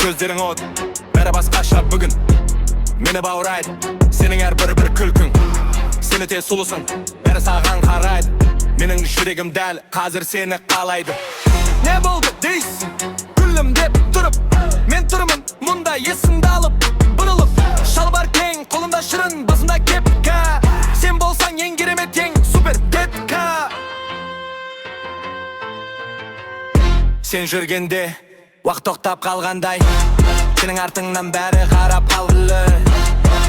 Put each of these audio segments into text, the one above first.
көздерің от, бәрі басқаша бүгін. Мені баурайды, сенің әр бір күлкің. Сені тез сұлысың, бәрі саған қарайды. Менің жүрегім дәл, қазір сені қалайды. Не болды дейсің, күлім деп тұрып, мен тұрмын мұнда есімді алып, бұрылып. Шалбар кең, қолымда шырын, басымда кепка. Сен болсаң ең керемет, ең супер детка. Сен жүргенде уақыт тоқтап қалғандай, сенің артыңнан бәрі қарап қалғылы.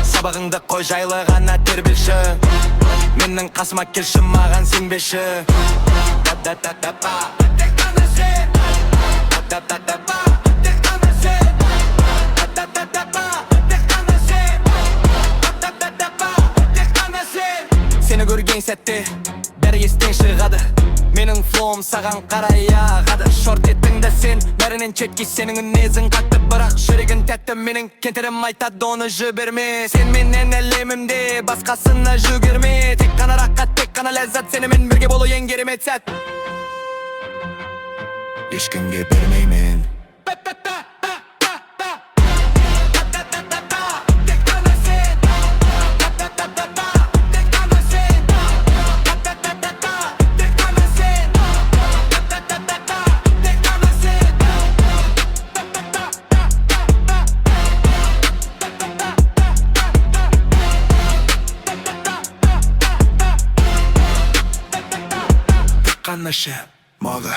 Сабағыңды қой, жайлы ғана тербелші. Менің қасыма келші, маған сенбеші. Та-та-та-та-па, тек қана сен. Та-та-та-та-па, тек қана сен. Та-та-та-та-па, тек қана сен. Та-та-та-та-па, тек қана сен. Сені көрген сәтте бәрі естен шығады. Менің флоум саған қарай ағады. Шорт еттіңді сен, бәрінен четке. Сенің үнезің қатты, бірақ жүрегін тәтті. Менің кентерім айтады, оны жіберме. Сен менен әлемімде, басқасына жүгірме. Тек қана рақат, тек қана ләззат, сенімен бірге болу ең керемет сәт. Ешкімге бермеймін. Қанышы, мағы